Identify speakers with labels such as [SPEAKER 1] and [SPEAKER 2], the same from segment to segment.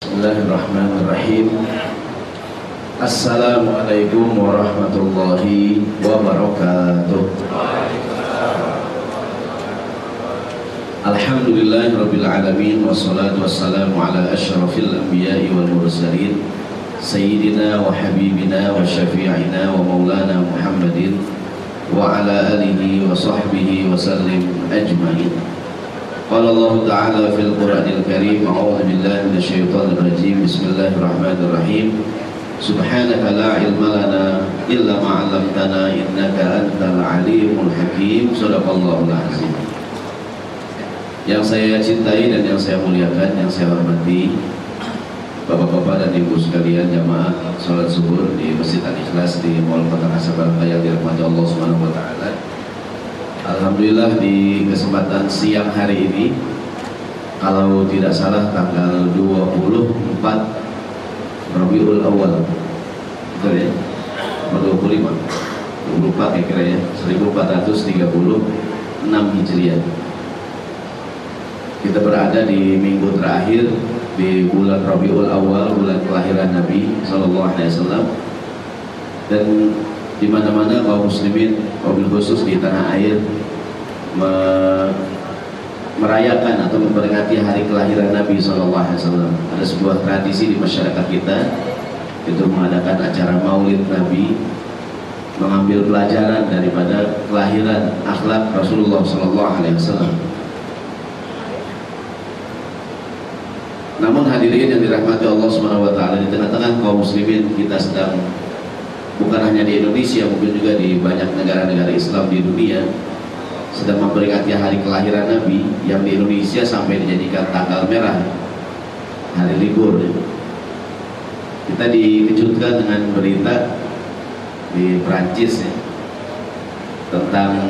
[SPEAKER 1] Bismillahirrahmanirrahim. Assalamualaikum warahmatullahi wabarakatuh. Alhamdulillahirabbil alamin wassalatu wassalamu ala asyrafil anbiya'i wal mursalin sayyidina wa habibina wa syafi'ina wa maulana Muhammadin wa ala alihi wa sahbihi wa sallim ajma'in. Qala Allah Ta'ala fil Qur'anil Karim, a'udzu billahi minasyaitonir rajim. Bismillahirrahmanirrahim. Subhanaka la ilma lana illa ma 'allamtana innaka antal alimul hakim. Shadaqallahul azim. Yang saya cintai dan yang saya muliakan, yang saya hormati, Bapak-bapak dan Ibu sekalian, jamaah salat zuhur di Masjid Al-Ikhlas di Mall Kota Kasablanka yang dirahmati Allah Subhanahu wa taala. Alhamdulillah di kesempatan siang hari ini, kalau tidak salah tanggal 24 Rabiul Awal, betul ya? 25, 24 ya kira ya, 1436 Hijriah. Kita berada di minggu terakhir di bulan Rabiul Awal, bulan kelahiran Nabi Sallallahu Alaihi Wasallam, dan di mana-mana kaum muslimin, wabil khusus di tanah air, merayakan atau memperingati hari kelahiran Nabi Sallallahu Alaihi Wasallam. Ada sebuah tradisi di masyarakat kita, itu mengadakan acara Maulid Nabi, mengambil pelajaran daripada kelahiran akhlak Rasulullah Sallallahu Alaihi Wasallam. Namun hadirin yang dirahmati Allah Subhanahu wa taala, di tengah-tengah kaum muslimin kita sedang, bukan hanya di Indonesia, mungkin juga di banyak negara-negara Islam di dunia, sedang memperingati hari kelahiran Nabi, yang di Indonesia sampai dijadikan tanggal merah, hari libur. Kita dikejutkan dengan berita di Prancis ya, tentang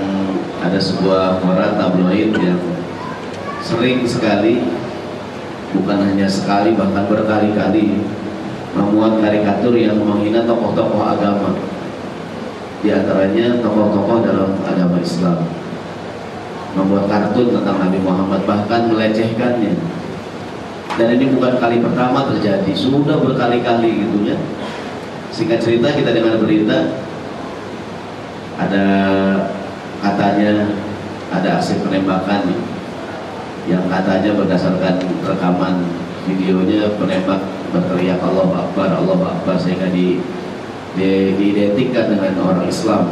[SPEAKER 1] ada sebuah koran tabloid yang sering sekali, bukan hanya sekali, bahkan berkali-kali memuat karikatur yang menghina tokoh-tokoh agama, di antaranya tokoh-tokoh dalam agama Islam, membuat kartun tentang Nabi Muhammad, bahkan melecehkannya. Dan ini bukan kali pertama terjadi, sudah berkali-kali gitu ya. Singkat cerita, kita dengar berita ada katanya ada aksi penembakan nih, yang katanya berdasarkan rekaman videonya penembak berteriak Allahu Akbar, Allahu Akbar, sehingga diidentikan dengan orang Islam,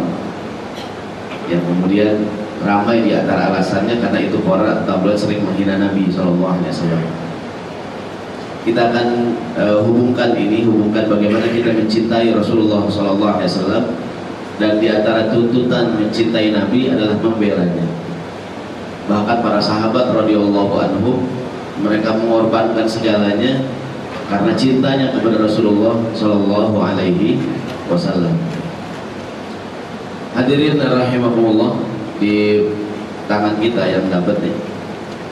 [SPEAKER 1] yang kemudian ramai di antara alasannya karena itu koran tabloid sering menghina Nabi SAW. Kita akan hubungkan bagaimana kita mencintai Rasulullah SAW, dan di antara tuntutan mencintai Nabi adalah membelanya. Bahkan para sahabat radhiyallahu anhum, mereka mengorbankan segalanya karena cintanya kepada Rasulullah Sallallahu Alaihi Wasallam. Hadirin rahimakumullah, di tangan kita yang dapat nih,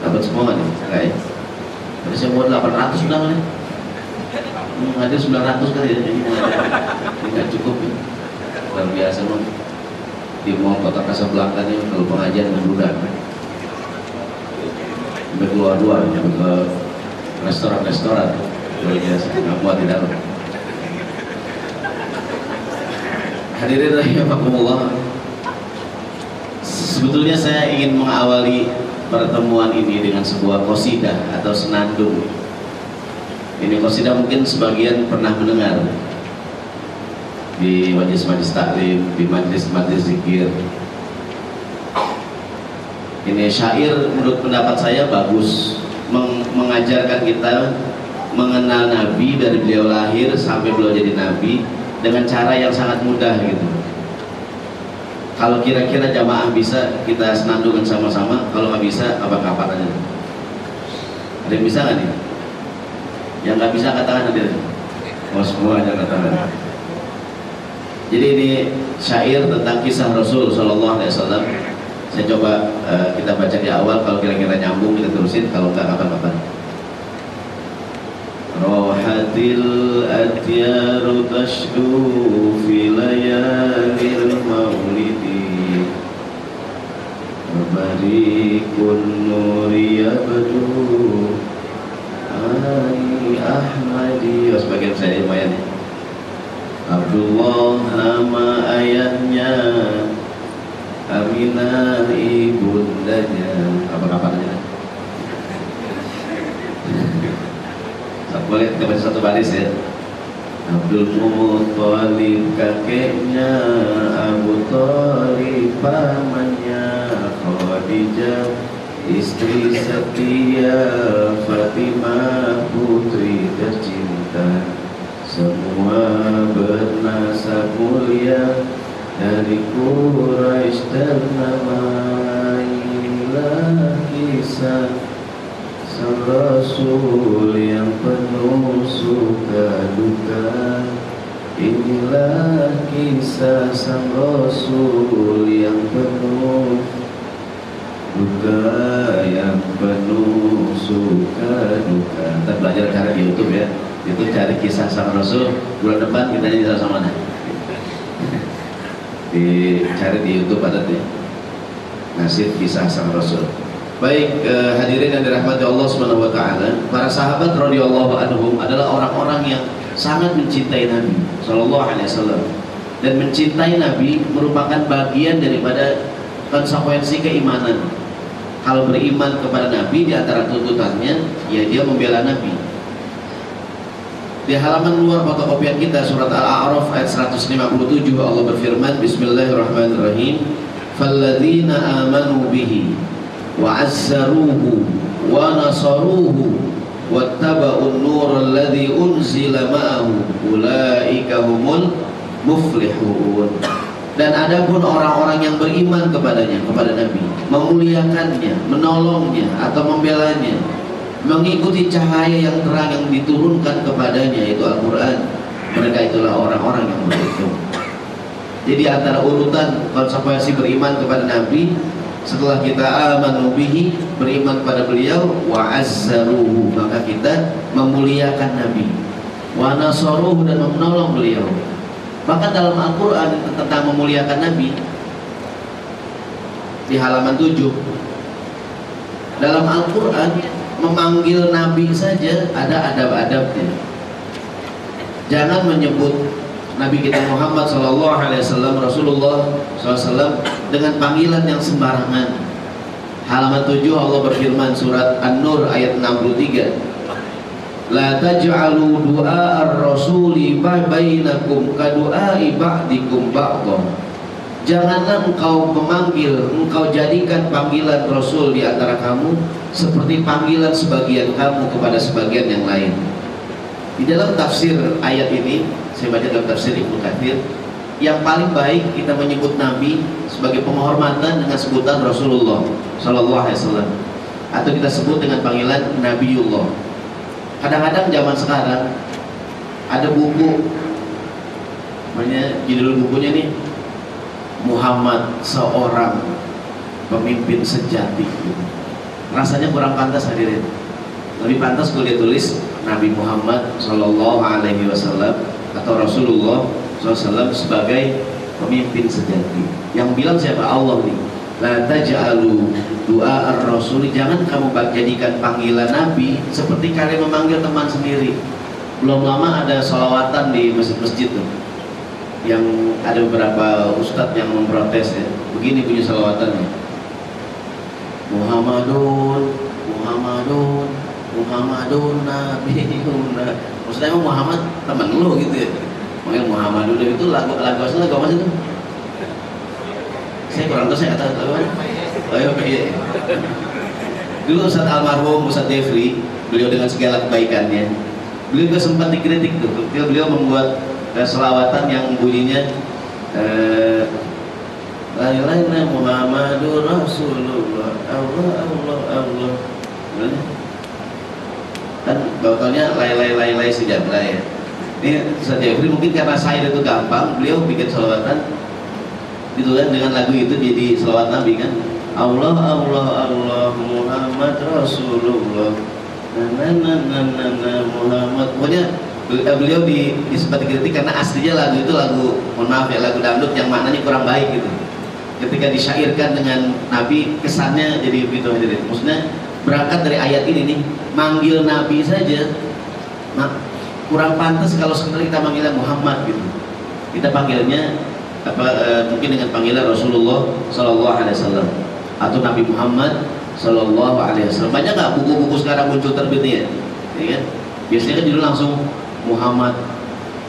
[SPEAKER 1] dapat semua nih, kayak tadi saya buat 800 sudah nih, hadir 900 kali ya, ini nggak cukup ya, luar biasa loh. Di Mall Kota Kasablanka nih, kalau pengajian membudak, berdua-dua ke restoran-restoran, luar biasa, nggak buat di dalam. Hadirin rahimakumullah, sebetulnya saya ingin mengawali pertemuan ini dengan sebuah qasidah atau senandung. Ini qasidah mungkin sebagian pernah mendengar di majlis-majlis taklim, di majlis-majlis zikir. Ini syair menurut pendapat saya bagus, mengajarkan kita mengenal Nabi dari beliau lahir sampai beliau jadi Nabi dengan cara yang sangat mudah gitu. Kalau kira-kira jamaah bisa kita senandungkan sama-sama, kalau nggak bisa kapan-kapan aja. Ada yang bisa nggak nih? Yang nggak bisa katakan nanti. Oh, semua aja katakan. Jadi ini syair tentang kisah Rasul Sallallahu Alaihi Wasallam. Saya coba kita baca di awal, kalau kira-kira nyambung kita terusin, kalau enggak kapan-kapan. Rahatil atyaru tashdu fi layalil maulidi, barikun nuri yabdu Ahmadi. Oh, sebagian saya lumayan ya. Abdullah nama ayahnya, Aminah ibundanya. Apa-apa aja. Boleh kita baca satu baris ya. Abdul Muthalib kakeknya, Abu Thalib pamannya, Khadijah istri setia, Fatimah putri tercinta, semua bernasab mulia dari Quraisy ternama. Inilah kisah sang Rasul yang penuh suka duka. Inilah kisah sang Rasul yang penuh duka, yang penuh suka duka. Kita belajar cara di YouTube ya. Itu cari kisah sang Rasul. Bulan depan kita nyanyi sama mana? Dicari di YouTube ada tuh. Nasib kisah sang Rasul. Baik, hadirin yang dirahmati Allah Subhanahu wa taala, para sahabat radhiyallahu anhum adalah orang-orang yang sangat mencintai Nabi sallallahu alaihi wasallam. Dan mencintai Nabi merupakan bagian daripada konsekuensi keimanan. Kalau beriman kepada Nabi, di antara tuntutannya ya dia membela Nabi. Di halaman luar fotokopian kita surat Al-A'raf ayat 157 Allah berfirman, Bismillahirrahmanirrahim, "Falladzina amanu bihi wa azzaruhu wa nasaruhu wattaba'un nurul ladzi unzila ma'ahu ulaika humul muflihun." Dan adapun orang-orang yang beriman kepadanya, kepada Nabi, memuliakannya, menolongnya atau membelanya, mengikuti cahaya yang terang yang diturunkan kepadanya, yaitu Al-Quran, mereka itulah orang-orang yang beruntung. Jadi antara urutan konsekuensi beriman kepada Nabi, setelah kita amanu bihi, beriman kepada beliau, wa azzaruhu, maka kita memuliakan Nabi, wa nasaruhu, dan menolong beliau. Bahkan dalam Al-Quran tentang memuliakan Nabi, di halaman 7, dalam Al-Quran memanggil Nabi saja ada adab-adabnya. Jangan menyebut Nabi kita Muhammad SAW, Rasulullah SAW, dengan panggilan yang sembarangan. Halaman 7 Allah berfirman, surat An-Nur ayat 63, La taj'alu du'a ar-rasuli bainakum ka du'ai ba'dikum ba'dha. Janganlah engkau memanggil, engkau jadikan panggilan Rasul di antara kamu seperti panggilan sebagian kamu kepada sebagian yang lain. Di dalam tafsir ayat ini, saya baca dalam tafsir Ibnu Katsir, yang paling baik kita menyebut Nabi sebagai penghormatan dengan sebutan Rasulullah Sallallahu Alaihi Wasallam, atau kita sebut dengan panggilan Nabiullah. Kadang-kadang zaman sekarang ada buku, namanya judul bukunya nih, Muhammad seorang pemimpin sejati. Rasanya kurang pantas hadirin. Lebih pantas kalau dia tulis Nabi Muhammad Sallallahu Alaihi Wasallam atau Rasulullah SAW sebagai pemimpin sejati. Yang bilang siapa? Allah nih. La taj'alu du'a ar-rasul, jangan kamu jadikan panggilan Nabi seperti kalian memanggil teman sendiri. Belum lama ada sholawatan di masjid-masjid tuh, yang ada beberapa ustadz yang memprotes ya. Begini bunyi sholawatannya, Muhammadun Muhammadun Muhammadun Nabiuna. Maksudnya emang Muhammad teman lu gitu ya. Makanya Muhammadun itu lagu asli lagu apa sih itu? Saya kurang tahu, saya kata apa? Oh iya. Dulu Ustaz almarhum Ustaz Devri, beliau dengan segala kebaikannya, beliau juga sempat dikritik tuh. Beliau membuat selawatan yang bunyinya La ilaha illallah Muhammadur Rasulullah, Allah Allah Allah. Kan bautannya lay sejahtera ya. Ini Ustaz Devri mungkin karena saya itu gampang, beliau bikin selawatan gitu kan, dengan lagu itu jadi selawat Nabi kan, Allah Allah Allah Muhammad Rasulullah Muhammad. Pokoknya beliau sempat dikritik karena aslinya lagu itu lagu, mohon maaf ya, lagu dangdut yang maknanya kurang baik gitu. Ketika disyairkan dengan Nabi, kesannya jadi begitu hadirin. Maksudnya berangkat dari ayat ini nih, manggil Nabi saja, kurang pantas kalau sebenarnya kita manggilnya Muhammad gitu. Kita panggilnya mungkin dengan panggilan Rasulullah Sallallahu Alaihi Wasallam atau Nabi Muhammad Sallallahu Alaihi Wasallam. Banyak nggak buku-buku sekarang muncul terbitnya, ya kan? Biasanya kan judul langsung Muhammad,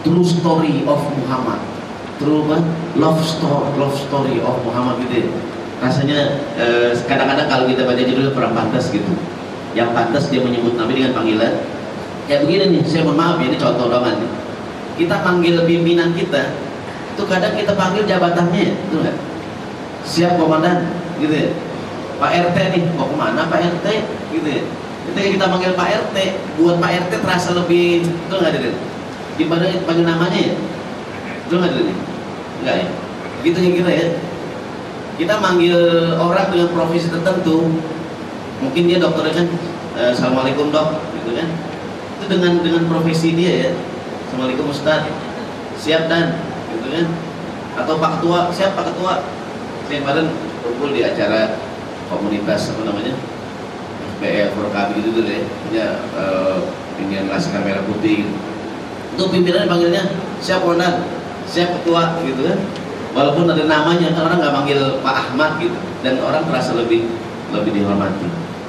[SPEAKER 1] True Story of Muhammad, Love Story of Muhammad gitu ya. Rasanya kadang-kadang kalau kita baca judulnya kurang pantas gitu. Yang pantas dia menyebut Nabi dengan panggilan ya begini nih. Saya mohon maaf ya, ini contoh doang nih. Kita panggil pimpinan kita itu kadang kita panggil jabatannya, itu enggak? Siap komandan gitu ya. Pak RT nih, mau kemana Pak RT gitu ya. Ketika kita panggil Pak RT, buat Pak RT terasa lebih, itu enggak ada daripada panggil namanya ya. Itu enggak ada enggak ya. Gitu ya kira ya. Kita manggil orang dengan profesi tertentu, mungkin dia dokternya kan, Assalamualaikum dok, gitu kan. Itu dengan profesi dia ya. Assalamualaikum Ustaz, siap dan, gitu kan. Atau Pak Ketua, siap Pak Ketua. Saya kemarin kumpul di acara komunitas apa namanya, FPL Forkabi gitu deh, ya, pimpinan Laskar Merah Putih. Gitu. Itu pimpinan panggilnya siap komandan, siap ketua, gitu kan. Walaupun ada namanya, kan orang nggak manggil Pak Ahmad gitu, dan orang terasa lebih dihormati.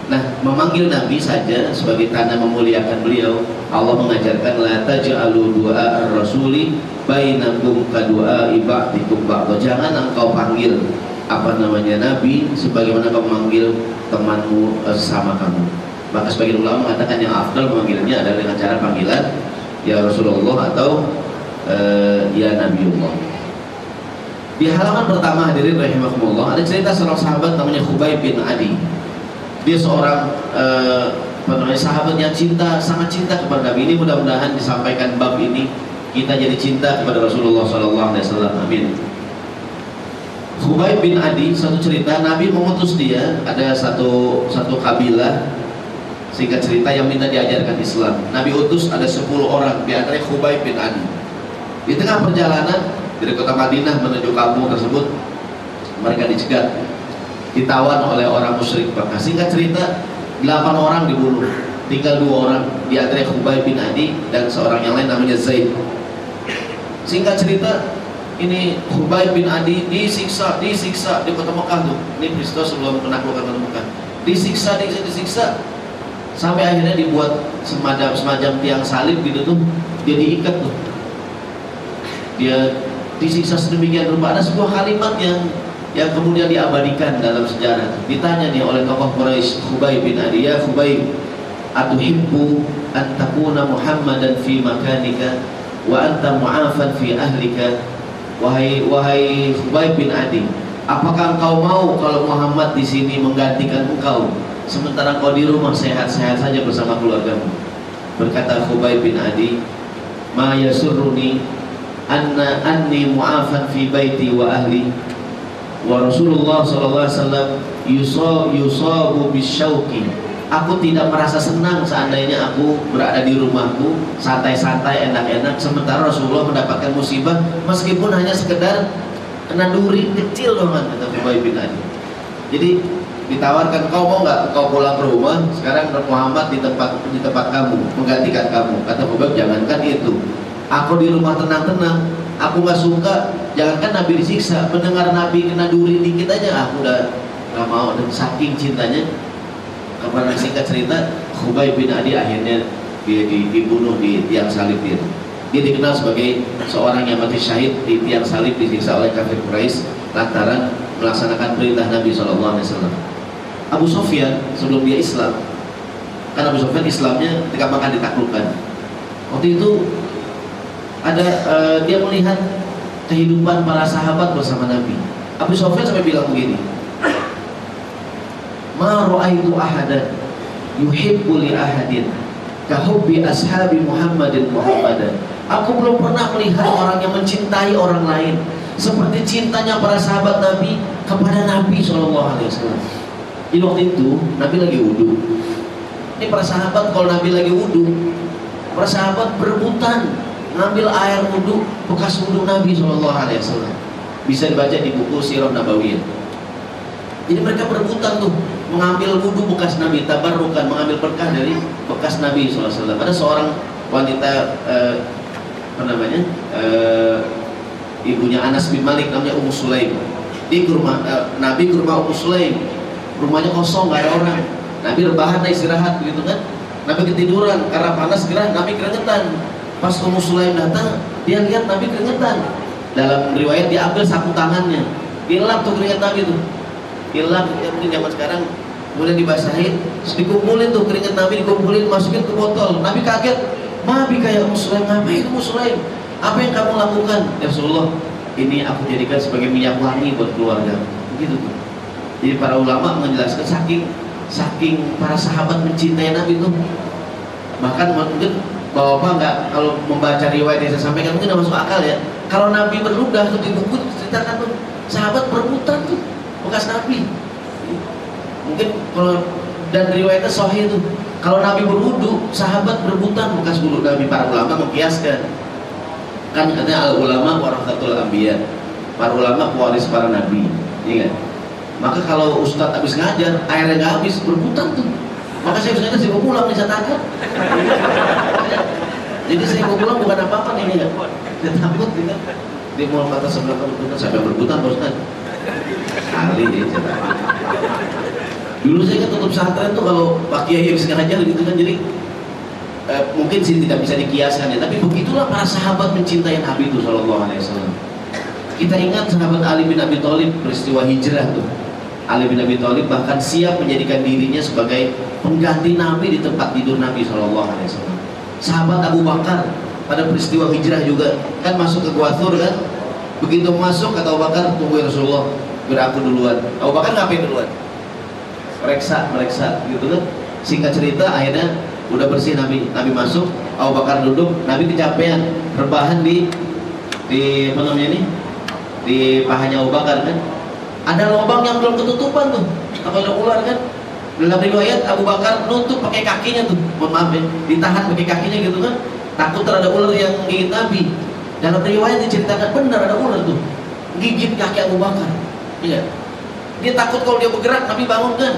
[SPEAKER 1] Nah, memanggil Nabi saja sebagai tanda memuliakan beliau. Allah mengajarkan la taj'alu du'a ar-rasuli bainakum ka du'a ibadikum ba'd. Jangan engkau panggil Nabi sebagaimana kau memanggil temanmu sesama kamu. Maka sebagian ulama mengatakan yang afdal memanggilnya adalah dengan cara panggilan ya Rasulullah atau ya Nabiullah. Di halaman pertama hadirin rahimakumullah ada cerita seorang sahabat namanya Khubayb bin Adi. Dia seorang sahabat yang sangat cinta kepada Nabi. Ini mudah-mudahan disampaikan bab ini kita jadi cinta kepada Rasulullah SAW. Amin. Khubayb bin Adi, satu cerita Nabi mengutus dia, ada satu kabilah, singkat cerita, yang minta diajarkan Islam. Nabi utus ada 10 orang, di antaranya Khubayb bin Adi. Di tengah perjalanan dari kota Madinah menuju kampung tersebut, mereka dicegat, ditawan oleh orang musyrik Mekah. Singkat cerita, 8 orang dibunuh, tinggal 2 orang, di antaranya Khubayb bin Adi dan seorang yang lain namanya Zaid. Singkat cerita, ini Khubayb bin Adi disiksa di kota Mekah tuh. Ini peristiwa sebelum penaklukan kota Mekah. Disiksa sampai akhirnya dibuat semacam tiang salib gitu tuh, dia diikat tuh. Dia disiksa sedemikian rupa. Ada sebuah kalimat yang kemudian diabadikan dalam sejarah. Ditanya nih oleh tokoh Quraisy, Khubayb bin Adi, ya Khubayb, atuhibbu an takuna Muhammadan fi makanika wa anta mu'afan fi ahlika. Wahai Khubayb bin Adi, apakah engkau mau kalau Muhammad di sini menggantikan engkau, sementara engkau di rumah sehat-sehat saja bersama keluargamu? Berkata Khubayb bin Adi, ma yasurruni anni mu'afan fi baiti wa ahli wa Rasulullah sallallahu alaihi wasallam yusabu bisyauqi. Aku tidak merasa senang seandainya aku berada di rumahku santai-santai, enak-enak, sementara Rasulullah mendapatkan musibah meskipun hanya sekedar kena duri kecil doang, kata Khubayb bin Adi. Jadi ditawarkan, kau mau nggak kau pulang ke rumah, sekarang Muhammad di tempat kamu, menggantikan kamu. Kata Khubayb, jangankan itu, aku di rumah tenang-tenang, aku nggak suka, jangankan Nabi disiksa, mendengar Nabi kena duri dikit aja aku udah nggak mau. Dan saking cintanya kepada, singkat cerita, Khubayb bin Adi akhirnya dia dibunuh di tiang salib dia. Dia dikenal sebagai seorang yang mati syahid di tiang salib, disiksa oleh kafir Quraisy lantaran melaksanakan perintah Nabi SAW. Abu Sufyan sebelum dia Islam, kan Abu Sufyan Islamnya ketika Makkah ditaklukkan. Waktu itu ada dia melihat kehidupan para sahabat bersama Nabi. Abu Sufyan sampai bilang begini, ma ra'aitu ahadan yuhibbu li ahadin ka hubbi ashabi Muhammadin Muhammadan. Aku belum pernah melihat orang yang mencintai orang lain seperti cintanya para sahabat Nabi kepada Nabi SAW. Jadi waktu itu Nabi lagi wudu. Ini para sahabat, kalau Nabi lagi wudu, para sahabat berebutan ngambil air wudu bekas wudu Nabi SAW. Bisa dibaca di buku Sirah Nabawiyah. Jadi mereka berebutan tuh, mengambil wudhu bekas Nabi, tabarukan, mengambil berkah dari bekas Nabi SAW. Ada seorang wanita apa namanya, ibunya Anas bin Malik, namanya Ummu Sulaim. Di rumah Nabi, ke rumah Ummu Sulaim, rumahnya kosong, nggak ada orang. Nabi rebahan, istirahat gitu kan. Nabi ketiduran karena panas, gerah, Nabi keringetan. Pas Ummu Sulaim datang, dia lihat Nabi keringetan. Dalam riwayat dia ambil sapu tangannya, dilap tuh keringat Nabi tuh, dilap. Mungkin zaman sekarang kemudian dibasahin, terus dikumpulin tuh keringat Nabi, dikumpulin, masukin ke botol. Nabi kaget, Nabi kayak Ummu Sulaim, ngapain Ummu Sulaim? Apa yang kamu lakukan? Ya Rasulullah, ini aku jadikan sebagai minyak wangi buat keluarga. Begitu tuh. Jadi para ulama menjelaskan saking para sahabat mencintai Nabi tuh, bahkan mungkin Bapak nggak, kalau membaca riwayat yang saya sampaikan mungkin nggak masuk akal ya. Kalau Nabi berludah tuh di buku ceritakan tuh sahabat berebutan tuh bekas Nabi. Mungkin kalau dan riwayatnya sahih tuh, kalau Nabi berwudu sahabat berebutan bekas wudu Nabi. Para ulama mengkiaskan, kan katanya al ulama warasatul anbiya, para ulama pewaris para nabi, iya kan? Maka kalau ustadz habis ngajar airnya nggak habis, berebutan tuh. Maka saya mau pulang nih, saya takut. Jadi saya mau pulang bukan apa-apa nih ya. Saya takut gitu. Dia mau kata sebelah kebetulan sampai berebutan bos kan. Kali dia cerita. Dulu saya kan tutup pesantren tuh kalau Pak Kiai habis ngajar gitu kan, jadi mungkin sih tidak bisa dikiaskan ya. Tapi begitulah para sahabat mencintai Nabi itu Shallallahu Alaihi Wasallam. Kita ingat sahabat Ali bin Abi Thalib, peristiwa hijrah tuh. Ali bin Abi Thalib bahkan siap menjadikan dirinya sebagai pengganti Nabi di tempat tidur Nabi SAW. Sahabat Abu Bakar pada peristiwa hijrah juga kan masuk ke Gua Thur kan. Begitu masuk kata Abu Bakar, tunggu ya Rasulullah, biar aku duluan. Abu Bakar ngapain duluan? Meriksa gitu kan. Singkat cerita akhirnya udah bersih Nabi masuk, Abu Bakar duduk, Nabi kecapean, rebahan di apa namanya ini, di pahanya Abu Bakar kan. Ada lubang yang belum ketutupan tuh, apa ada ular kan? Dalam riwayat Abu Bakar nutup pakai kakinya tuh, mohon maaf ya, ditahan pakai kakinya gitu kan, takut ada ular yang gigit Nabi. Dalam riwayat diceritakan benar ada ular tuh, gigit kaki Abu Bakar. Iya. Dia takut kalau dia bergerak Nabi bangun kan,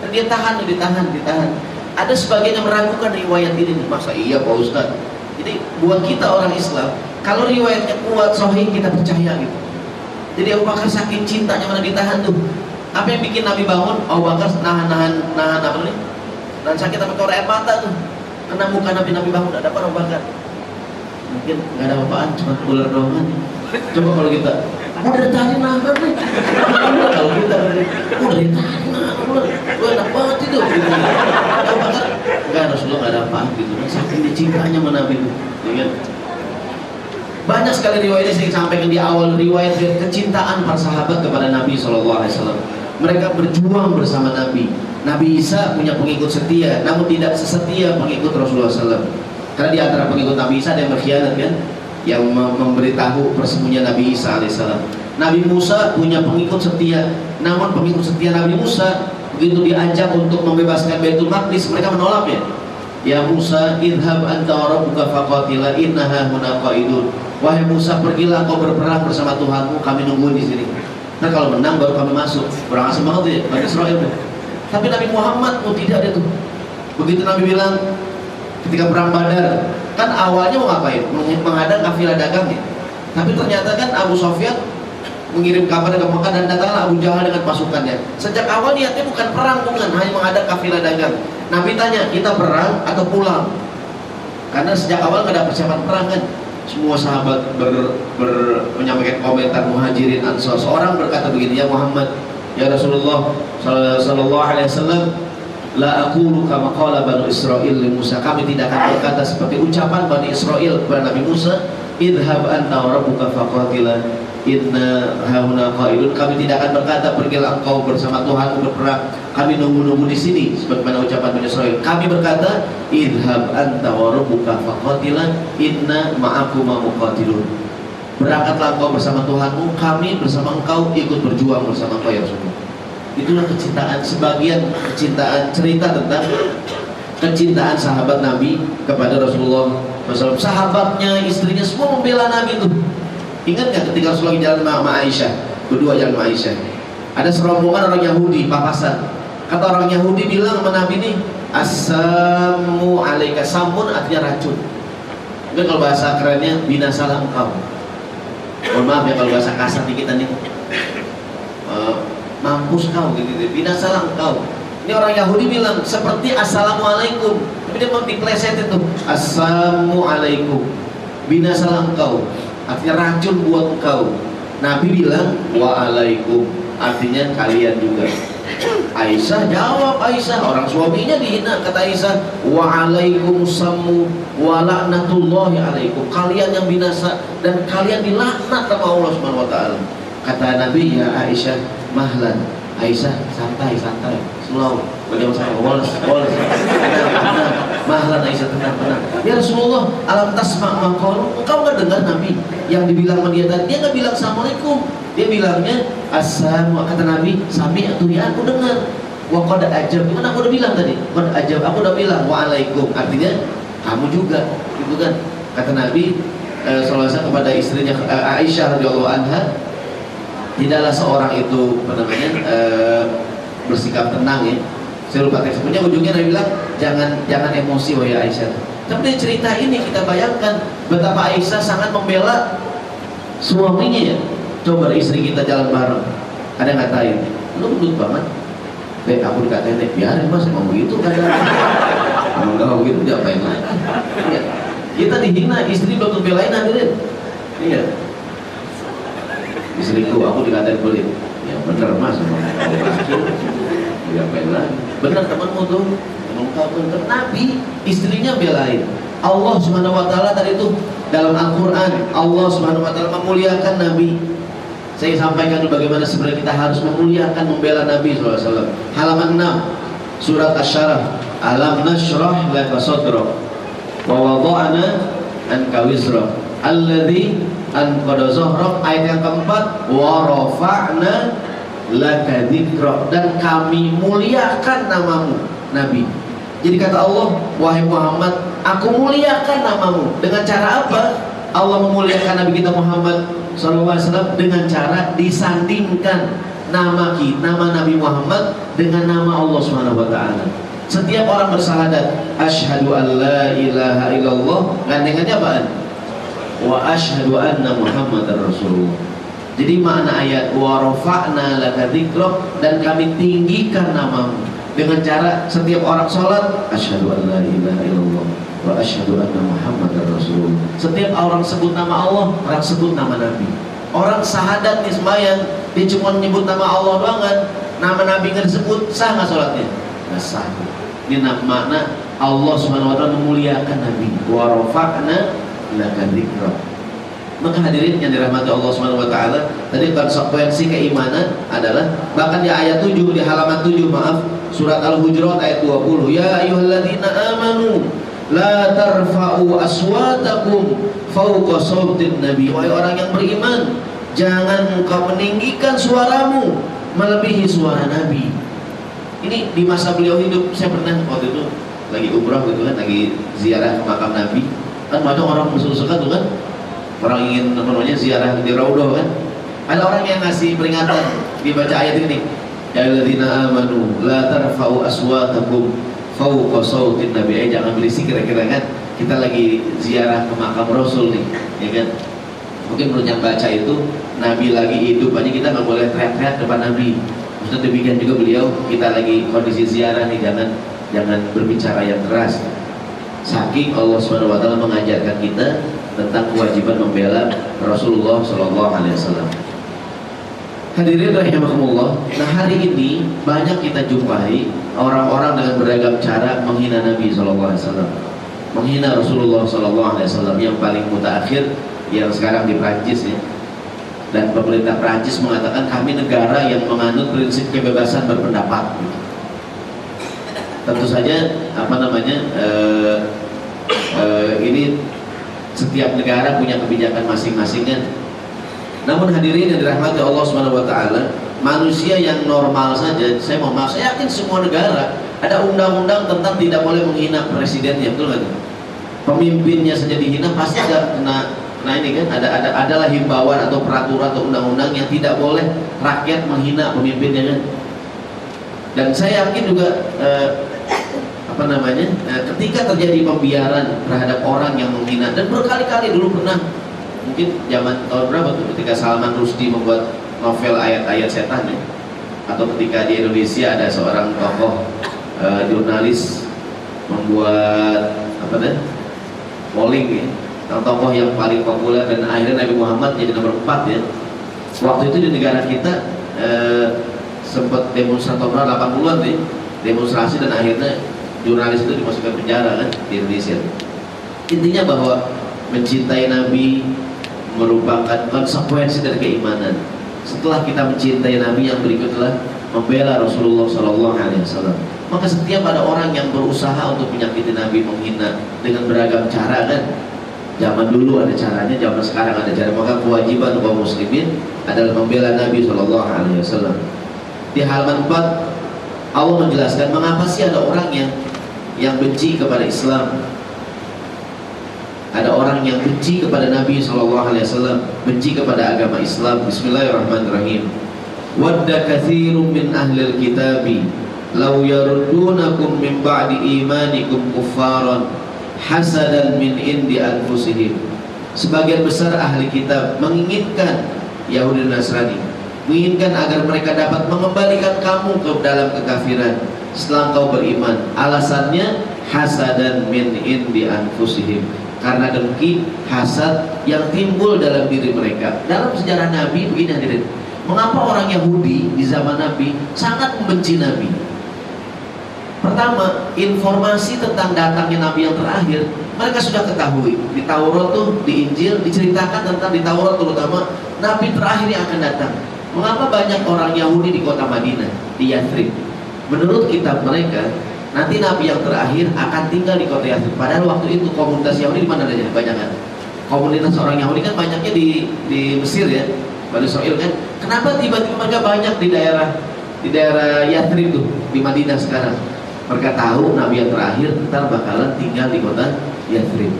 [SPEAKER 1] dan dia ditahan. Ada sebagian yang meragukan riwayat ini, masa iya Pak Ustaz? Jadi buat kita orang Islam, kalau riwayatnya kuat, sahih, kita percaya gitu. Jadi Abu Bakar saking cintanya mana ditahan tuh. Apa yang bikin Nabi bangun? Abu Bakar nahan apa nih? Dan sakit sampai keluar air mata tuh. Kena muka Nabi bangun, ada apa Abu Bakar? Mungkin nggak ada apa-apaan, cuma ular doang. Coba kalau kita, dari tadi nahan nih. Kalau kita, dari tadi nahan ular. Enak banget itu. Abu Bakar, enggak, Rasulullah nggak ada apa-apa gitu. Saking dicintanya sama Nabi tuh. Ya. Banyak sekali riwayat yang saya sampaikan di awal, riwayat kecintaan para sahabat kepada Nabi SAW. Mereka berjuang bersama Nabi. Nabi Isa punya pengikut setia, namun tidak sesetia pengikut Rasulullah SAW. Karena di antara pengikut Nabi Isa ada yang berkhianat kan, yang memberitahu persembunyian Nabi Isa alaihissalam. Nabi Musa punya pengikut setia, namun pengikut setia Nabi Musa begitu diajak untuk membebaskan Baitul Maqdis, mereka menolak ya. Ya Musa, idhab anta wa rabbuka faqatila innaha huna qaidun. Wahai Musa, pergilah kau berperang bersama Tuhanmu, kami nunggu di sini. Nah kalau menang baru kami masuk. Kurang asem banget ya, Bani Israel. Tapi Nabi Muhammad tidak ada tuh. Begitu Nabi bilang ketika perang Badar, kan awalnya mau ngapain? Menghadang kafilah dagangnya. Tapi ternyata kan Abu Sufyan mengirim kabar ke Mekah dan datanglah Abu Jahal dengan pasukannya. Sejak awal niatnya bukan perang, bukan hanya menghadang kafilah dagang. Nabi tanya, kita perang atau pulang? Karena sejak awal nggak ada persiapan perang kan. Semua sahabat menyampaikan komentar Muhajirin Ansor. Seorang berkata begini, ya Muhammad, ya Rasulullah sallallahu alaihi wasallam, la aqulu kama qala Bani Israil li Musa. Kami tidak akan berkata seperti ucapan Bani Israil kepada Nabi Musa, idhab anta wa rabbuka faqatila inna hauna qaidun. Kami tidak akan berkata pergilah engkau bersama Tuhanmu berperang, kami nunggu-nunggu di sini sebagaimana ucapan Bani Israil. Kami berkata idhab anta wa rabbuka faqatila inna ma'akuma muqatilun. Berangkatlah engkau bersama Tuhanmu, kami bersama engkau ikut berjuang bersama engkau ya Rasulullah. Itulah kecintaan, sebagian kecintaan, cerita tentang kecintaan sahabat Nabi kepada Rasulullah SAW. Sahabatnya, istrinya semua membela Nabi itu. Ingat gak ketika Rasulullah jalan sama Aisyah, berdua jalan sama Aisyah, ada serombongan orang Yahudi papasan. Kata orang Yahudi bilang sama Nabi ini, Assamu alaika, samun artinya racun. Mungkin kalau bahasa kerennya, binasalah engkau. Mohon maaf ya kalau bahasa kasar dikit nih, mampus kau gitu, binasalah engkau. Ini orang Yahudi bilang seperti assalamualaikum, tapi dia mau dipleset itu, assalamualaikum, binasalah engkau, artinya racun buat engkau. Nabi bilang waalaikum, artinya kalian juga. Aisyah jawab, Aisyah orang suaminya dihina, kata Aisyah waalaikumsalam wa laknatullahi alaikum, kalian yang binasa dan kalian dilaknat sama Allah Subhanahu wa taala. Kata Nabi, ya Aisyah mahlan, Aisyah santai slow, bagaimana saya walas mahlan, Aisyah tenang. Ya Rasulullah, alam tasma' maqal, engkau nggak dengar Nabi yang dibilang sama dia tadi? Dia nggak bilang assalamualaikum, dia bilangnya assalamu. Kata Nabi, sami atau ya, aku dengar. Wa qad ajab, gimana aku udah bilang tadi? Qad ajab, aku udah bilang waalaikum, artinya kamu juga, gitu kan? Kata Nabi sallallahu alaihi wasallam kepada istrinya Aisyah radhiyallahu anha, tidaklah seorang itu bersikap tenang ya. Saya lupa teksnya, ujungnya Nabi bilang jangan emosi wahai Aisyah. Tapi dari cerita ini kita bayangkan betapa Aisyah sangat membela suaminya ya. Coba istri kita jalan bareng, ada yang ngatain, lu gendut banget. Aku dikatain, biarin mas, emang begitu kadang. Kalau begitu diapain lagi? Ya. Kita dihina, istri belum belain hadirin. Iya. Istriku, aku dikatain pelit. Ya bener mas, emang diapain lagi? Bener temanmu tuh, emang kau bener. Nabi, istrinya belain. Allah Subhanahu wa taala tadi itu dalam Al-Quran, Allah Subhanahu wa taala memuliakan Nabi. Saya sampaikan bagaimana sebenarnya kita harus memuliakan, membela Nabi SAW. Halaman 6 surat Asy-Syarah, alam nashrah laka sadrak wa wada'na anka wizrak alladzi anqadha zahrak. Ayat yang keempat, wa rafa'na laka dzikrak, dan kami muliakan namamu Nabi. Jadi kata Allah, wahai Muhammad, aku muliakan namamu. Dengan cara apa Allah memuliakan Nabi kita Muhammad SAW? Dengan cara disandingkan nama Nabi Muhammad dengan nama Allah Subhanahu wa taala. Setiap orang bersyahadat asyhadu an la ilaha illallah, gandengannya apaan? Wa asyhadu anna Muhammadar Rasulullah. Jadi makna ayat wa rafa'na laka dzikrak, dan kami tinggikan namamu. Dengan cara setiap orang sholat asyhadu an la ilaha illallah wa asyhadu anna Muhammadar Rasulullah. Setiap orang sebut nama Allah, orang sebut nama Nabi. Orang syahadat nih sembahyang, dia cuma nyebut nama Allah doangan, nama Nabi nggak disebut, sah nggak sholatnya? Nggak sah. Ini makna Allah Subhanahu wa taala memuliakan Nabi. Wa rafa'na laka dzikrak. Maka hadirin yang dirahmati Allah Subhanahu wa taala, tadi konsekuensi keimanan adalah bahkan di ayat 7, di halaman 7 surat Al-Hujurat ayat 20, ya ayyuhalladzina amanu la tarfa'u aswatakum fawqa sautin nabi. Wahai orang yang beriman, jangan engkau meninggikan suaramu melebihi suara Nabi. Ini di masa beliau hidup. Saya pernah waktu itu lagi umrah gitu kan, lagi ziarah makam Nabi. Kan banyak orang bersuka tuh kan, orang ingin ziarah di Raudhah kan. Ada orang yang ngasih peringatan, dibaca ayat ini, ya alladzina amanu la tarfa'u aswatakum fawqa sautin nabi. Jangan berisik, kira-kira kan kita lagi ziarah ke makam Rasul nih, ya kan. Mungkin menurut yang baca itu Nabi lagi hidup aja kita nggak boleh teriak-teriak depan Nabi. Maksudnya demikian juga beliau, kita lagi kondisi ziarah nih, jangan berbicara yang keras. Saking Allah Subhanahu wa taala mengajarkan kita tentang kewajiban membela Rasulullah Shallallahu alaihi wasallam. Hadirin rahimakumullah. Nah, hari ini banyak kita jumpai orang-orang dengan beragam cara menghina Nabi Shallallahu alaihi wasallam, menghina Rasulullah Shallallahu alaihi wasallam. Yang paling mutakhir yang sekarang di Prancis ya. Dan pemerintah Prancis mengatakan kami negara yang menganut prinsip kebebasan berpendapat. Tentu saja ini setiap negara punya kebijakan masing-masing kan. Namun hadirin yang dirahmati Allah Subhanahu wa taala, manusia yang normal saja, saya mohon maaf, saya yakin semua negara ada undang-undang tentang tidak boleh menghina presidennya, betul nggak? Pemimpinnya saja dihina pasti ada Nah ini kan adalah himbauan atau peraturan atau undang-undang yang tidak boleh rakyat menghina pemimpinnya kan. Dan saya yakin juga ketika terjadi pembiaran terhadap orang yang menghina, dan berkali-kali dulu pernah, mungkin zaman tahun berapa tuh, ketika Salman Rushdie membuat novel ayat-ayat setan ya, atau ketika di Indonesia ada seorang tokoh jurnalis membuat polling ya, tentang tokoh yang paling populer, dan akhirnya Nabi Muhammad jadi nomor 4 ya. Waktu itu di negara kita sempat demonstrasi tahun 80-an ya, demonstrasi, dan akhirnya jurnalis itu dimasukkan penjara kan di Indonesia. Intinya bahwa mencintai Nabi merupakan konsekuensi dari keimanan. Setelah kita mencintai Nabi, yang berikut adalah membela Rasulullah SAW. Maka setiap ada orang yang berusaha untuk menyakiti Nabi, menghina dengan beragam cara kan. Zaman dulu ada caranya, zaman sekarang ada cara. Maka kewajiban kaum muslimin adalah membela Nabi SAW. Di halaman 4 Allah menjelaskan mengapa sih ada orang yang benci kepada Islam, ada orang yang benci kepada Nabi SAW, benci kepada agama Islam. Bismillahirrahmanirrahim. Wadda katsirun min ahlil kitabi law yaruddunakum min ba'di imanikum kuffaran hasadan min indi anfusihim. Sebagian besar ahli kitab menginginkan, Yahudi dan Nasrani menginginkan agar mereka dapat mengembalikan kamu ke dalam kekafiran setelah kau beriman. Alasannya hasadan min indi anfusihim, karena dengki, hasad yang timbul dalam diri mereka. Dalam sejarah Nabi begini hadirin, mengapa orang Yahudi di zaman Nabi sangat membenci Nabi? Pertama, informasi tentang datangnya Nabi yang terakhir mereka sudah ketahui. Di Taurat tuh, di Injil diceritakan tentang, di Taurat terutama, Nabi terakhir yang akan datang. Mengapa banyak orang Yahudi di kota Madinah, di Yathrib? Menurut kitab mereka, nanti Nabi yang terakhir akan tinggal di kota Yathrib. Padahal waktu itu komunitas Yahudi di mana adanya? Banyak kan? Komunitas orang Yahudi kan banyaknya di Mesir ya, Bani Israil kan. Kenapa tiba-tiba mereka banyak di daerah Yathrib tuh, di Madinah sekarang? Mereka tahu Nabi yang terakhir ntar bakalan tinggal di kota Yathrib.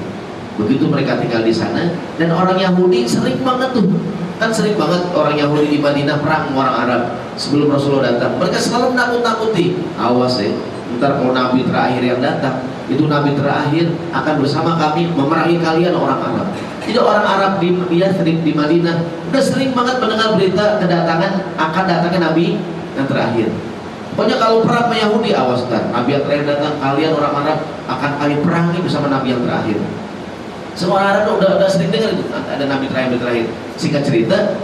[SPEAKER 1] Begitu mereka tinggal di sana, dan orang Yahudi sering banget tuh, kan sering banget orang Yahudi di Madinah perang sama orang Arab sebelum Rasulullah datang. Mereka selalu menakut-nakuti, awas ya, ntar kalau Nabi terakhir yang datang, itu Nabi terakhir akan bersama kami memerangi kalian orang Arab. Jadi orang Arab di Yathrib, di Madinah, udah sering banget mendengar berita akan datangnya Nabi yang terakhir. Pokoknya kalau perang sama Yahudi, awas kan, Nabi yang terakhir datang, kalian orang Arab akan kami perangi bersama Nabi yang terakhir. Semua orang Arab udah sering dengar itu, ada Nabi terakhir. Singkat cerita,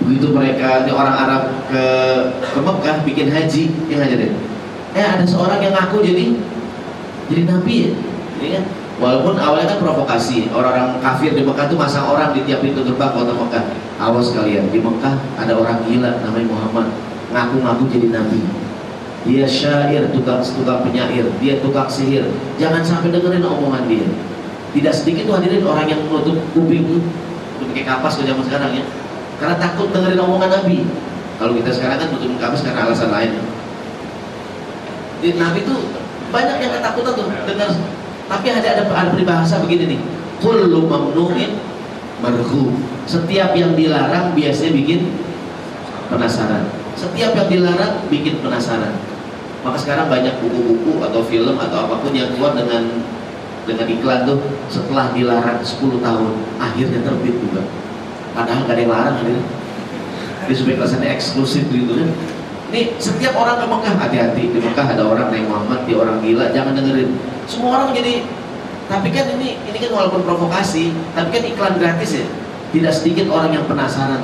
[SPEAKER 1] begitu mereka, orang Arab ke Mekah bikin haji, yang aja deh. Ada seorang yang ngaku jadi Nabi ya. Ini kan, walaupun awalnya kan provokasi, orang-orang kafir di Mekah itu masang orang di tiap pintu gerbang kota Mekah. Awas kalian, di Mekah ada orang gila namanya Muhammad, ngaku-ngaku jadi Nabi. Dia syair, tukang penyair, dia tukang sihir. Jangan sampai dengerin omongan dia. Tidak sedikit tuh hadirin orang yang menutup kuping tuh, pakai kapas ke zaman sekarang ya, karena takut dengerin omongan Nabi. Kalau kita sekarang kan tutup kapas karena alasan lain. Di Nabi tuh banyak yang ketakutan tuh dengar. Tapi ada peribahasa begini nih, kullu mamnu'in marghub. Setiap yang dilarang biasanya bikin penasaran. Setiap yang dilarang bikin penasaran. Maka sekarang banyak buku-buku atau film atau apapun yang keluar dengan iklan tuh, setelah dilarang 10 tahun akhirnya terbit juga. Padahal gak ada yang larang kan. Ini supaya kelasannya eksklusif gitu kan. Ini setiap orang ke Mekah, hati-hati, di Mekah ada orang naik Muhammad, dia orang gila, jangan dengerin. Semua orang jadi, tapi kan ini kan walaupun provokasi, tapi kan iklan gratis ya. Tidak sedikit orang yang penasaran.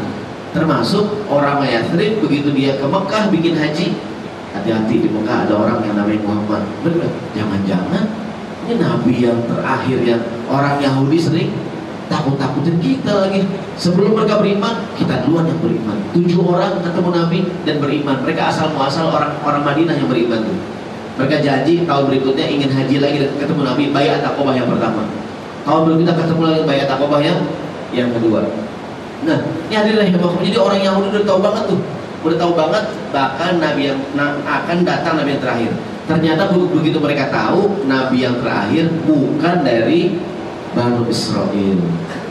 [SPEAKER 1] Termasuk orang Yathrib, begitu dia ke Mekah bikin haji, hati-hati, di Mekah ada orang yang namanya Muhammad. Bener, jangan-jangan ini Nabi yang terakhir yang orang Yahudi sering takut-takutin kita lagi. Sebelum mereka beriman, kita duluan yang beriman. 7 orang ketemu Nabi dan beriman. Mereka asal-muasal orang Madinah yang beriman tuh. Mereka janji tahun berikutnya ingin haji lagi dan ketemu Nabi. Baiat Aqobah yang pertama. Tahun berikutnya ketemu lagi Baiat Aqobah yang kedua. Nah, ini hadirin yang jadi orang Yahudi udah tahu banget tuh. Udah tahu banget bakal Nabi yang akan datang Nabi yang terakhir. Ternyata begitu mereka tahu Nabi yang terakhir bukan dari Bani Israel,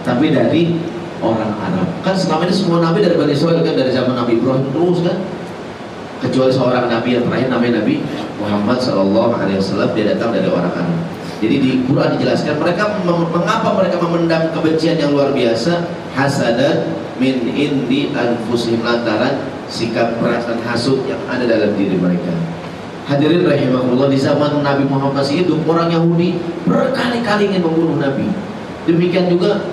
[SPEAKER 1] tapi dari orang Arab. Kan selama ini semua Nabi dari Bani Israel kan, dari zaman Nabi Ibrahim terus kan. kecuali seorang nabi yang terakhir namanya Nabi Muhammad SAW. Dia datang dari orang Arab. Jadi di Quran dijelaskan mengapa mereka memendam kebencian yang luar biasa, hasadan min indi anfusihim, lantaran sikap perasaan hasud yang ada dalam diri mereka. Hadirin rahimahullah, di zaman Nabi Muhammad masih hidup, orang Yahudi berkali-kali ingin membunuh Nabi. Demikian juga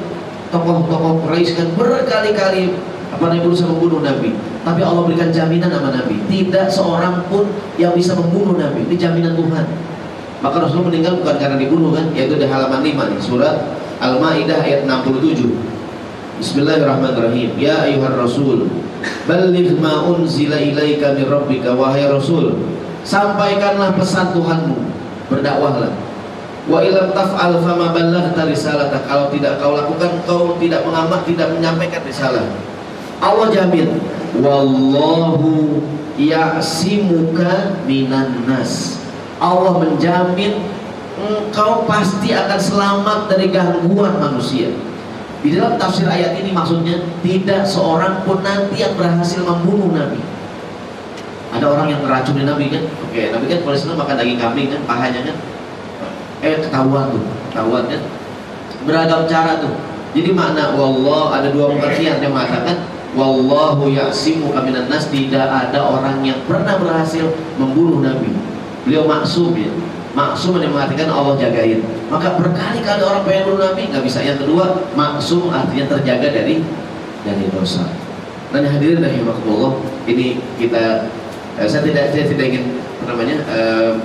[SPEAKER 1] tokoh-tokoh Quraisy kan berkali-kali berusaha membunuh Nabi. Tapi Allah berikan jaminan sama Nabi, tidak seorang pun yang bisa membunuh Nabi. Ini jaminan Tuhan. Maka Rasulullah meninggal bukan karena dibunuh kan, yaitu di halaman 5 nih, surat Al-Maidah ayat 67. Bismillahirrahmanirrahim. Ya ayyuhar rasul, balligh ma unzila ilaika min rabbika, wahai Rasul, sampaikanlah pesan Tuhanmu, berdakwahlah. Wa illam taf'al fama ballaghta risalatah, kalau tidak kau lakukan, kau tidak mengamat, tidak menyampaikan risalah. Allah jamin, wallahu ya'simuka minan nas. Allah menjamin engkau pasti akan selamat dari gangguan manusia. Di dalam tafsir ayat ini maksudnya tidak seorang pun nanti yang berhasil membunuh Nabi. Ada orang yang meracuni Nabi kan? Oke, Nabi kan kalau senang makan daging kambing kan, pahanya kan? Ketahuan kan? Beragam cara tuh. Jadi makna wallah ada dua pengertian yang mengatakan wallahu ya'simuka minan nas, tidak ada orang yang pernah berhasil membunuh Nabi. Beliau maksum ya. Maksum yang mengatakan Allah jagain. Maka berkali-kali orang pengen bunuh Nabi nggak bisa. Yang kedua, maksum artinya terjaga dari dosa. Dan hadirin rahimakumullah, ini kita saya tidak ingin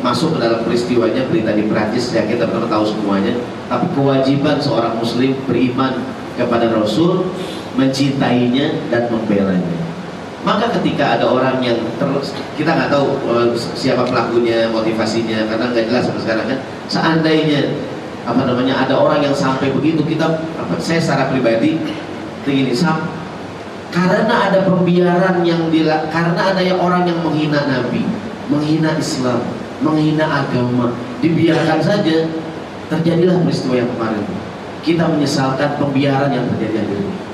[SPEAKER 1] masuk ke dalam peristiwanya berita di Perancis, ya kita pernah tahu semuanya. Tapi kewajiban seorang muslim beriman kepada Rasul, mencintainya dan membelanya. Maka ketika ada orang yang kita nggak tahu siapa pelakunya, motivasinya, karena nggak jelas sampai sekarang kan. Seandainya ada orang yang sampai begitu, saya secara pribadi begini, karena ada pembiaran karena ada orang yang menghina Nabi, menghina Islam, menghina agama, dibiarkan saja, terjadilah peristiwa yang kemarin. Kita menyesalkan pembiaran yang terjadi hari ini.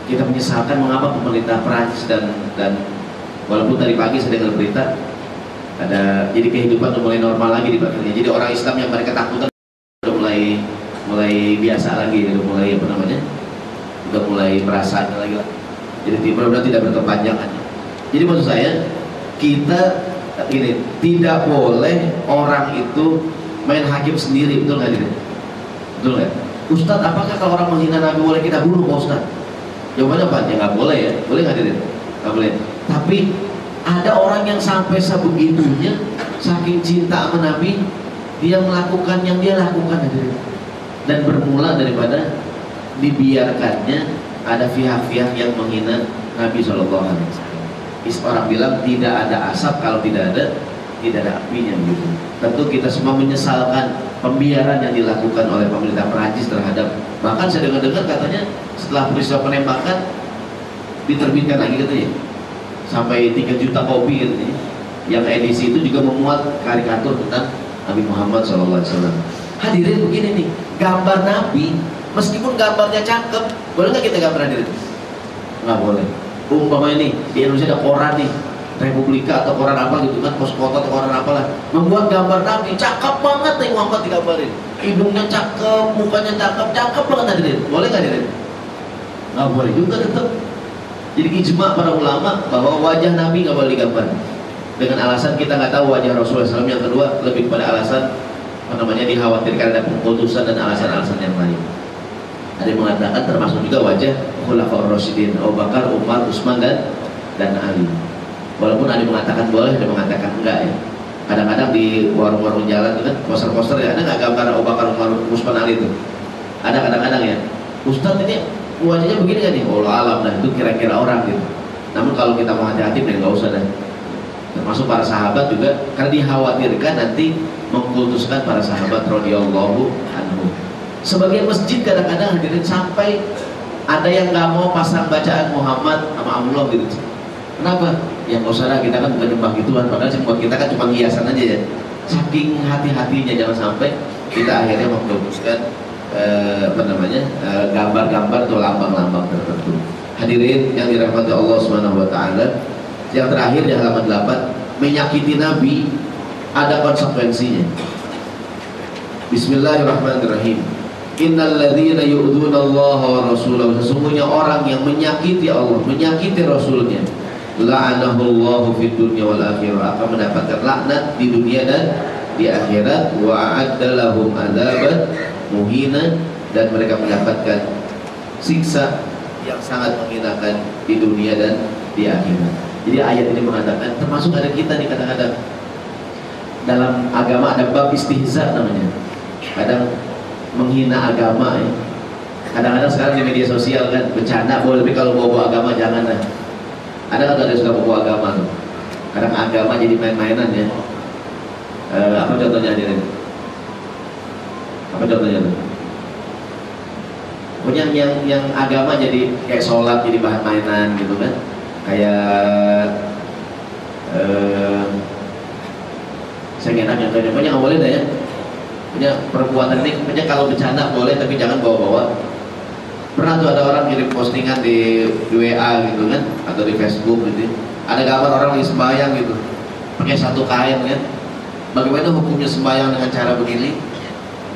[SPEAKER 1] Kita menyesalkan mengapa pemerintah Perancis dan walaupun tadi pagi saya dengar berita jadi kehidupan udah mulai normal lagi di belakangnya. Jadi orang Islam yang mereka takutkan udah mulai biasa lagi, udah mulai merasa lagi lah. Jadi benar-benar tidak berkepanjangan. Jadi maksud saya, kita ini tidak boleh orang itu main hakim sendiri, betul nggak? Betul nggak? Ustadz, apakah kalau orang menghina Nabi boleh kita bunuh, Pak Ustadz? Jawabannya apa? Ya nggak boleh ya. Boleh nggak Dirin? Nggak boleh. Tapi ada orang yang sampai sebegitunya, saking cinta sama Nabi, dia melakukan yang dia lakukan Dirin. Dan bermula daripada dibiarkannya ada pihak-pihak yang menghina Nabi SAW. Orang bilang tidak ada asap kalau tidak ada apinya gitu. Tentu kita semua menyesalkan pembiaran yang dilakukan oleh pemerintah Perancis terhadap, bahkan saya dengar katanya setelah peristiwa penembakan diterbitkan lagi katanya sampai 3 juta kopi katanya, yang edisi itu juga memuat karikatur tentang Nabi Muhammad SAW. Hadirin begini nih, gambar Nabi meskipun gambarnya cakep, boleh nggak kita gambar hadirin? Nggak boleh. Umpamanya nih di Indonesia ada koran nih, Republika atau koran apa gitu kan, Poskoto atau koran apalah, membuat gambar Nabi cakep banget nih, Muhammad digambarin, hidungnya cakep, mukanya cakep banget hadirin. Boleh nggak hadirin? Nggak boleh juga tetap. Jadi ijma para ulama bahwa wajah Nabi nggak boleh digambar dengan alasan kita nggak tahu wajah Rasulullah SAW. Yang kedua lebih pada alasan dikhawatirkan ada pengkultusan dan alasan-alasan yang lain. Ada yang mengatakan termasuk juga wajah Khulafaur Rasyidin, Abu Bakar, Umar, Utsman dan Ali. Walaupun ada yang mengatakan boleh, ada yang mengatakan enggak ya. Kadang-kadang di warung-warung jalan itu kan poster-poster ya, ada nggak gambar Abu Bakar, Umar, Utsman, Ali itu? Ada kadang-kadang ya. Ustadz ini wajahnya begini kan nih, Allah alam dah, itu kira-kira orang gitu. Namun kalau kita mau hati-hati, nggak usah dah. Termasuk para sahabat juga, karena dikhawatirkan nanti mengkultuskan para sahabat radhiyallahu anhu. Sebagian masjid kadang-kadang hadirin sampai ada yang nggak mau pasang bacaan Muhammad sama Allah gitu. Kenapa? Ya nggak usah lah, kita kan bukan nyembah gituan, padahal buat kita kan cuma hiasan aja ya. Saking hati-hatinya jangan sampai kita akhirnya mengkultuskan gambar-gambar atau lambang-lambang tertentu. Hadirin yang dirahmati Allah Subhanahu wa taala. Yang terakhir di halaman 8, menyakiti Nabi ada konsekuensinya. Bismillahirrahmanirrahim. Innal ladzina yu'dzuna Allah wa rasulahu, sesungguhnya orang yang menyakiti Allah, menyakiti Rasulnya, la'anahullahu fid dunya wal akhirah, akan mendapatkan laknat di dunia dan di akhirat. Wa a'adda lahum adzaban muhina, dan mereka mendapatkan siksa yang sangat menghinakan di dunia dan di akhirat. Jadi ayat ini mengatakan, termasuk ada kita nih kadang-kadang dalam agama ada bab istihza namanya. Kadang menghina agama ya. Kadang-kadang sekarang di media sosial kan bercanda boleh, tapi kalau bawa agama jangan lah. Ada kan ada suka bawa agama tuh. Kadang agama jadi main-mainan ya. Apa contohnya hadirin? Apa contohnya tuh? Pokoknya yang agama jadi kayak sholat jadi bahan mainan gitu kan. Kayak saya nggak enak contohnya, pokoknya nggak boleh dah ya. Punya perbuatan ini, punya kalau bercanda boleh tapi jangan bawa-bawa. Pernah tuh ada orang kirim postingan di WA gitu kan, atau di Facebook gitu, ada gambar orang lagi sembahyang gitu, pakai satu kain kan. Bagaimana hukumnya sembahyang dengan cara begini?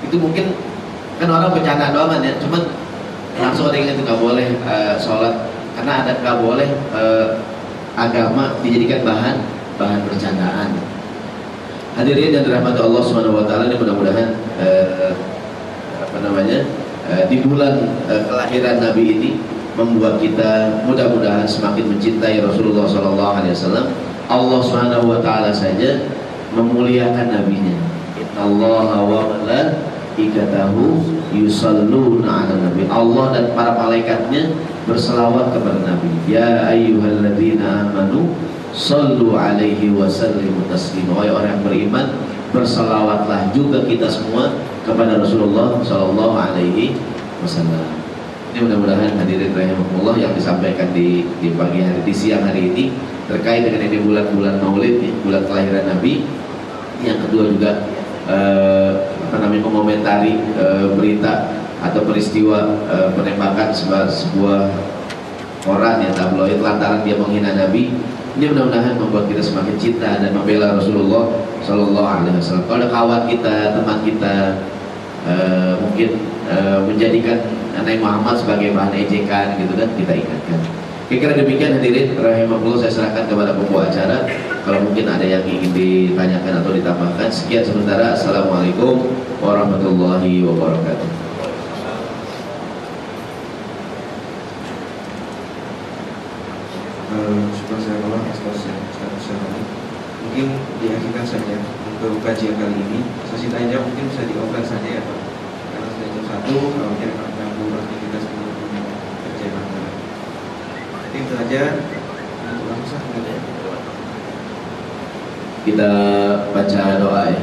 [SPEAKER 1] Itu mungkin kan orang bercanda doang kan ya, cuman langsung ada yang itu nggak boleh sholat, karena ada nggak boleh agama dijadikan bahan bercandaan. Hadirin yang dirahmati Allah Subhanahu wa taala, ini mudah-mudahan di bulan kelahiran Nabi ini membuat kita mudah-mudahan semakin mencintai Rasulullah sallallahu alaihi wasallam. Allah Subhanahu wa taala saja memuliakan nabinya. Innallaha wa malaikatahu yusalluna 'alan nabi. Allah dan para malaikatnya berselawat kepada Nabi. Ya ayyuhalladzina amanu sallu alaihi wa sallimu taslima. Wahai orang yang beriman, berselawatlah juga kita semua kepada Rasulullah sallallahu alaihi wasallam. Ini mudah-mudahan hadirin rahimakumullah yang disampaikan di pagi hari, di siang hari ini terkait dengan ini bulan-bulan Maulid, bulan kelahiran Nabi. Yang kedua juga mengomentari berita atau peristiwa penembakan sebuah koran yang tabloid lantaran dia menghina Nabi. Ini mudah-mudahan membuat kita semakin cinta dan membela Rasulullah Sallallahu Alaihi Wasallam. Kalau ada kawan kita, teman kita, mungkin menjadikan Nabi Muhammad sebagai bahan ejekan, gitu kan, kita ingatkan. Kira-kira demikian hadirin rahimahullah, saya serahkan kepada pembawa acara. Kalau mungkin ada yang ingin ditanyakan atau ditambahkan, sekian sementara. Assalamualaikum warahmatullahi wabarakatuh.
[SPEAKER 2] Mungkin diakhirkan saja untuk kajian kali ini. Sesi tanya mungkin bisa dioper saja ya Pak, karena sudah jam 1, kalau mungkin akan mengganggu aktivitas kerja kantor. Jadi itu saja untuk langsung
[SPEAKER 1] kita baca doa ya.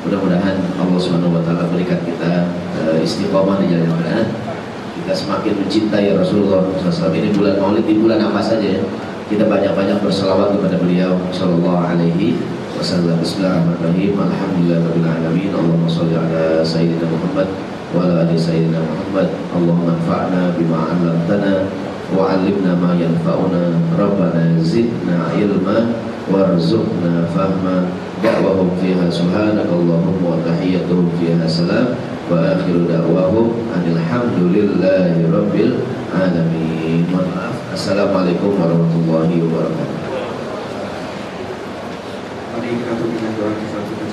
[SPEAKER 1] Mudah-mudahan Allah Subhanahu wa taala berikan kita istiqomah di jalan yang benar. Kita semakin mencintai Rasulullah SAW. Ini bulan Maulid, di bulan apa saja ya, kita banyak-banyak berselawat kepada beliau sallallahu alaihi wasallam. Bismillahirrahmanirrahim. Alhamdulillahirabbil alamin. Allahumma shalli ala sayyidina Muhammad wa ala ali sayyidina Muhammad. Allahumma anfa'na bima 'allamtana wa 'allimna ma yanfa'una. Rabbana zidna ilma warzuqna fahma. Da'wahum fiha subhanakallahumma wa tahiyyatuhum fiha salam. Wa akhiru da'wahum alhamdulillahi rabbil alamin. Maaf. Assalamualaikum warahmatullahi wabarakatuh.
[SPEAKER 2] Mari kita tutup dengan doa.